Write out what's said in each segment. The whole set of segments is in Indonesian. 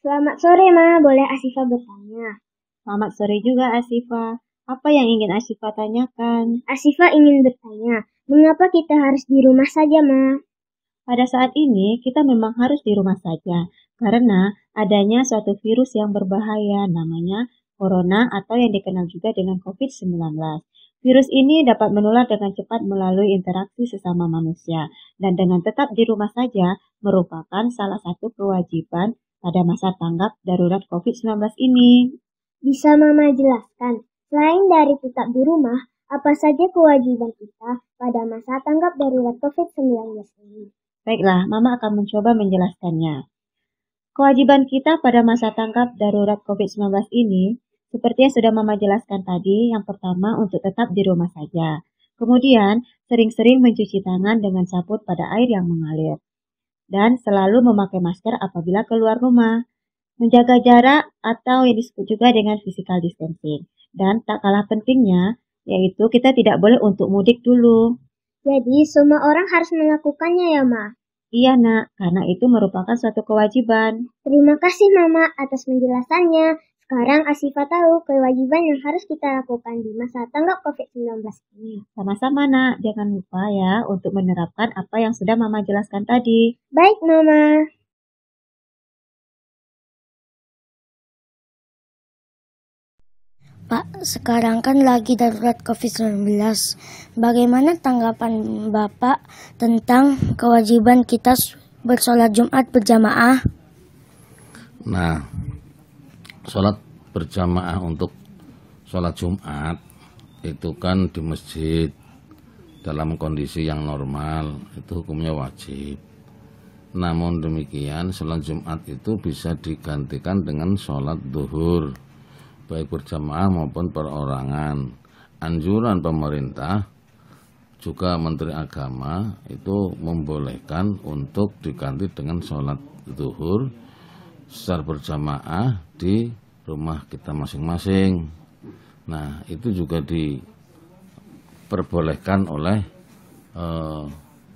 Selamat sore, Ma. Boleh Asifa bertanya? Selamat sore juga, Asifa. Apa yang ingin Asifa tanyakan? Asifa ingin bertanya, mengapa kita harus di rumah saja, Ma? Pada saat ini, kita memang harus di rumah saja, karena adanya suatu virus yang berbahaya, namanya corona atau yang dikenal juga dengan COVID-19. Virus ini dapat menular dengan cepat melalui interaksi sesama manusia, dan dengan tetap di rumah saja merupakan salah satu kewajiban pada masa tanggap darurat COVID-19 ini. Bisa Mama jelaskan, selain dari tetap di rumah, apa saja kewajiban kita pada masa tanggap darurat COVID-19 ini? Baiklah, Mama akan mencoba menjelaskannya. Kewajiban kita pada masa tanggap darurat COVID-19 ini, seperti yang sudah Mama jelaskan tadi, yang pertama untuk tetap di rumah saja. Kemudian, sering-sering mencuci tangan dengan sabun pada air yang mengalir. Dan selalu memakai masker apabila keluar rumah. Menjaga jarak atau yang disebut juga dengan physical distancing. Dan tak kalah pentingnya, yaitu kita tidak boleh untuk mudik dulu. Jadi, semua orang harus melakukannya ya, Ma? Iya, Nak, karena itu merupakan suatu kewajiban. Terima kasih, Mama, atas penjelasannya. Sekarang Asifa tahu kewajiban yang harus kita lakukan di masa tanggap COVID-19 ini. Sama-sama, Nak. Jangan lupa ya untuk menerapkan apa yang sudah Mama jelaskan tadi. Baik, Mama. Pak, sekarang kan lagi darurat COVID-19. Bagaimana tanggapan Bapak tentang kewajiban kita bersolat Jumat berjamaah? Nah, sholat berjamaah untuk sholat Jumat itu kan di masjid dalam kondisi yang normal, itu hukumnya wajib. Namun demikian, sholat Jumat itu bisa digantikan dengan sholat duhur, baik berjamaah maupun perorangan. Anjuran pemerintah juga Menteri Agama itu membolehkan untuk diganti dengan sholat duhur secara berjamaah di rumah kita masing-masing. Nah, itu juga diperbolehkan oleh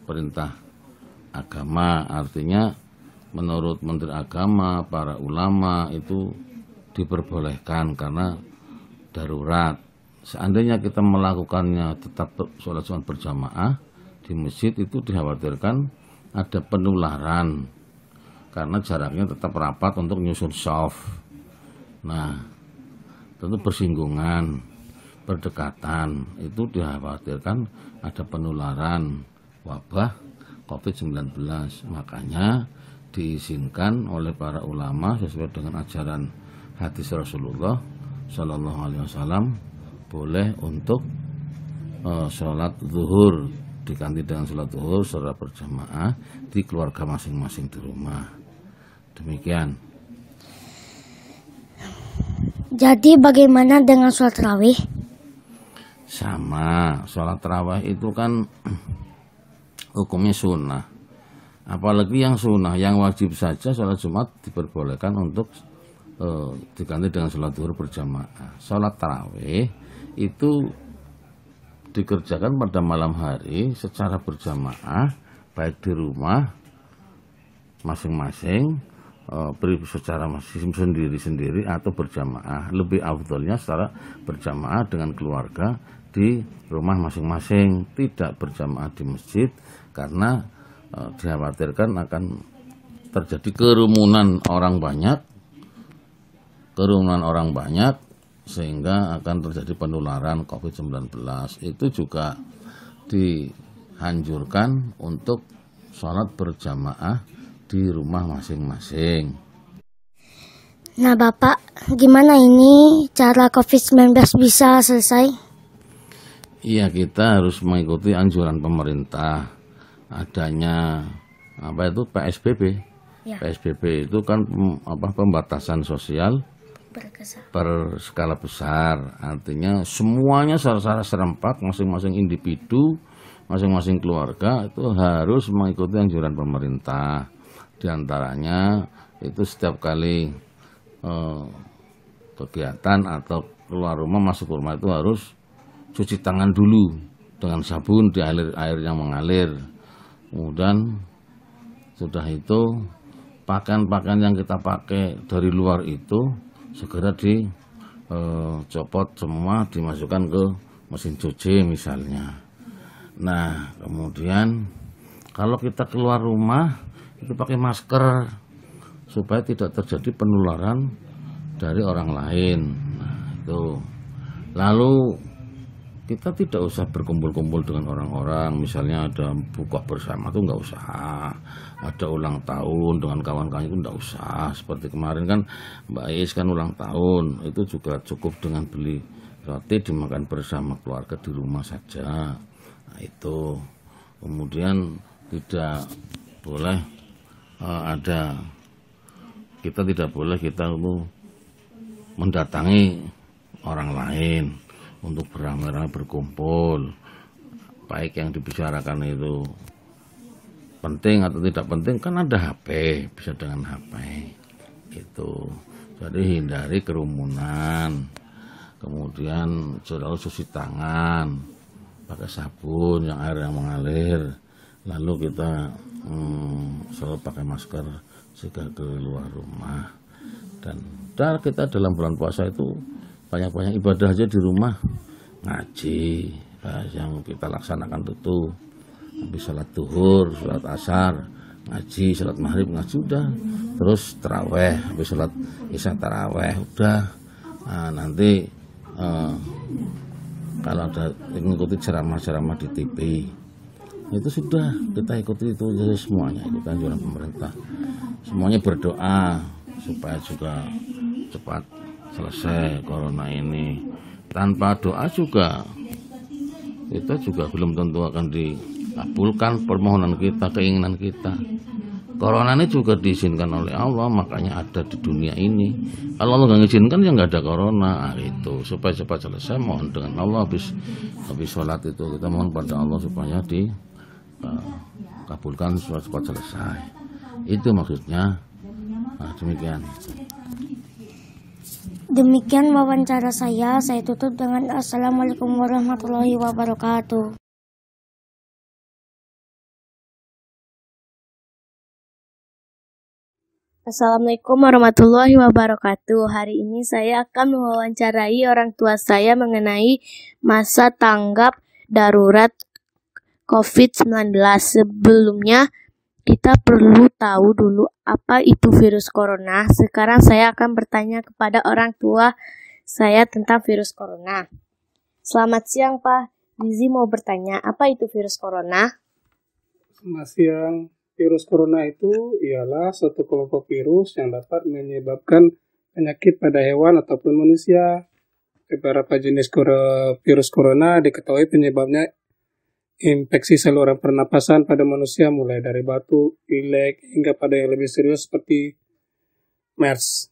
perintah agama. Artinya menurut Menteri Agama, para ulama itu diperbolehkan karena darurat. Seandainya kita melakukannya tetap sholat Jumat berjamaah di masjid, itu dikhawatirkan ada penularan karena jaraknya tetap rapat untuk nyusun shaf. Nah, tentu bersinggungan, berdekatan, itu dikhawatirkan ada penularan wabah COVID-19. Makanya diizinkan oleh para ulama sesuai dengan ajaran hadis Rasulullah Shallallahu Alaihi Wasallam boleh untuk sholat zuhur diganti dengan sholat zuhur secara berjamaah di keluarga masing-masing di rumah. Demikian. Jadi bagaimana dengan sholat tarawih? Sama, sholat tarawih itu kan hukumnya sunnah. Apalagi yang sunnah, yang wajib saja sholat Jumat diperbolehkan untuk diganti dengan sholat zuhur berjamaah. Sholat tarawih itu dikerjakan pada malam hari secara berjamaah, baik di rumah masing-masing, secara sendiri-sendiri atau berjamaah. Lebih afdolnya secara berjamaah dengan keluarga di rumah masing-masing, tidak berjamaah di masjid karena dikhawatirkan akan terjadi kerumunan orang banyak sehingga akan terjadi penularan COVID-19. Itu juga dianjurkan untuk sholat berjamaah di rumah masing-masing. Nah Bapak, gimana ini cara COVID-19 bisa selesai? Iya, kita harus mengikuti anjuran pemerintah. Adanya PSBB. Ya. PSBB itu kan pembatasan sosial berskala besar. Artinya semuanya secara serempak, masing-masing individu, masing-masing keluarga itu harus mengikuti anjuran pemerintah. Di antaranya itu setiap kali kegiatan atau keluar rumah, masuk rumah itu harus cuci tangan dulu dengan sabun di air yang mengalir. Kemudian sudah itu pakaian-pakaian yang kita pakai dari luar itu segera dicopot semua, dimasukkan ke mesin cuci misalnya. Nah, kemudian kalau kita keluar rumah itu pakai masker supaya tidak terjadi penularan dari orang lain. Nah, itu. Lalu kita tidak usah berkumpul-kumpul dengan orang-orang, misalnya ada buka bersama itu nggak usah, ada ulang tahun dengan kawan-kawan itu nggak usah. Seperti kemarin kan Mbak Is kan ulang tahun, itu juga cukup dengan beli roti dimakan bersama keluarga di rumah saja. Nah, itu. Kemudian tidak boleh kita tidak boleh kita mendatangi orang lain untuk beramai-ramai berkumpul, baik yang dibicarakan itu penting atau tidak penting, kan ada HP, bisa dengan HP gitu. Jadi hindari kerumunan, kemudian selalu cuci tangan pakai sabun yang air yang mengalir, lalu kita selalu pakai masker jika keluar rumah. Dan kita dalam bulan puasa itu banyak-banyak ibadah aja di rumah, ngaji yang kita laksanakan itu habis sholat duhur, sholat asar, ngaji, sholat maghrib ngaji udah, terus taraweh, habis sholat isya taraweh udah. Nah, nanti kalau ada mengikuti ceramah-ceramah di TV itu sudah kita ikuti itu semuanya, itu anjuran pemerintah. Semuanya berdoa supaya juga cepat selesai corona ini. Tanpa doa juga kita juga belum tentu akan dikabulkan permohonan kita, keinginan kita. Corona ini juga diizinkan oleh Allah, makanya ada di dunia ini. Kalau Allah nggak mengizinkan ya nggak ada corona. Nah, itu supaya cepat selesai, mohon dengan Allah habis sholat itu kita mohon pada Allah supaya dikabulkan cepat selesai. Itu maksudnya. Nah, demikian. Demikian wawancara saya tutup dengan Assalamualaikum warahmatullahi wabarakatuh. Assalamualaikum warahmatullahi wabarakatuh. Hari ini saya akan mewawancarai orang tua saya mengenai masa tanggap darurat COVID-19. Sebelumnya, kita perlu tahu dulu apa itu virus corona. Sekarang saya akan bertanya kepada orang tua saya tentang virus corona. Selamat siang, Pak. Lizi mau bertanya, apa itu virus corona? Selamat siang. Virus corona itu ialah suatu kelompok virus yang dapat menyebabkan penyakit pada hewan ataupun manusia. Beberapa jenis virus corona diketahui penyebabnya infeksi saluran pernapasan pada manusia, mulai dari batuk, pilek, hingga pada yang lebih serius seperti MERS.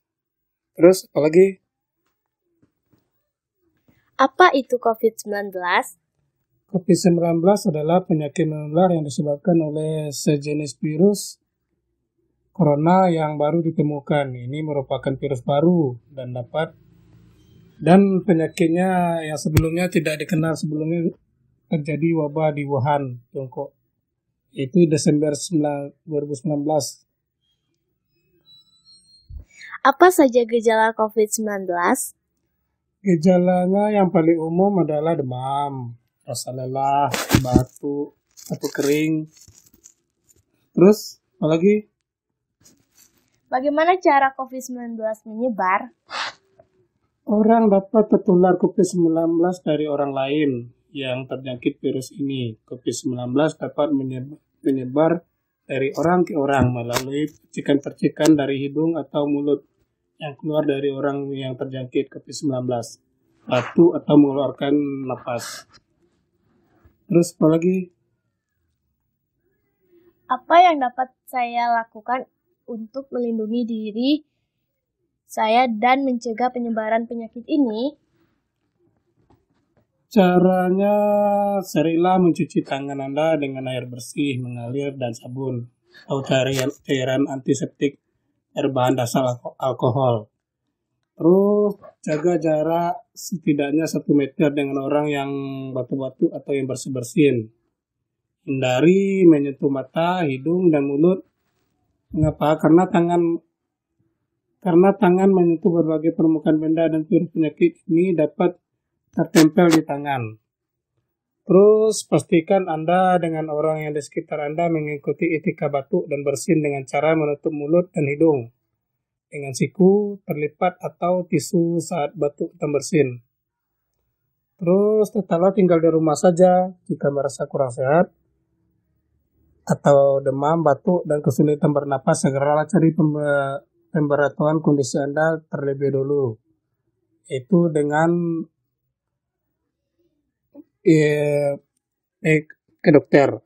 Terus apalagi? Apa itu COVID-19? COVID-19 adalah penyakit menular yang disebabkan oleh sejenis virus corona yang baru ditemukan. Ini merupakan virus baru dan penyakitnya yang sebelumnya tidak dikenal. Sebelumnya terjadi wabah di Wuhan, Tiongkok. Itu Desember 2019. Apa saja gejala COVID-19? Gejalanya yang paling umum adalah demam, rasa lelah, batuk, atau kering. Terus, apa lagi? Bagaimana cara COVID-19 menyebar? Orang dapat tertular COVID-19 dari orang lain yang terjangkit virus ini. COVID-19 dapat menyebar dari orang ke orang melalui percikan-percikan dari hidung atau mulut yang keluar dari orang yang terjangkit COVID-19. Batuk atau mengeluarkan napas. Terus apa lagi? Apa yang dapat saya lakukan untuk melindungi diri saya dan mencegah penyebaran penyakit ini? Caranya, seringlah mencuci tangan Anda dengan air bersih, mengalir, dan sabun, atau cairan antiseptik berbahan dasar alkohol. Terus, jaga jarak setidaknya 1 meter dengan orang yang batuk-batuk atau yang bersih-bersin. Hindari menyentuh mata, hidung, dan mulut Mengapa? Karena tangan menyentuh berbagai permukaan benda dan virus penyakit ini dapat tertempel di tangan. Terus pastikan Anda dengan orang yang di sekitar Anda mengikuti etika batuk dan bersin dengan cara menutup mulut dan hidung dengan siku terlipat atau tisu saat batuk dan bersin. Terus tetaplah tinggal di rumah saja jika merasa kurang sehat atau demam, batuk, dan kesulitan bernapas, segeralah cari pemberitahuan kondisi Anda terlebih dulu. Itu dengan ke dokter.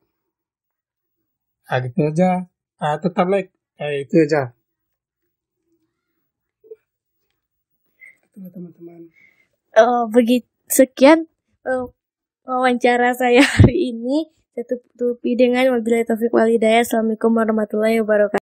Gitu aja. Tetap like. Itu aja. Teman-teman. Sekian wawancara saya hari ini. Saya tutupi dengan wabillahi taufiq wal hidayah. Assalamualaikum warahmatullahi wabarakatuh.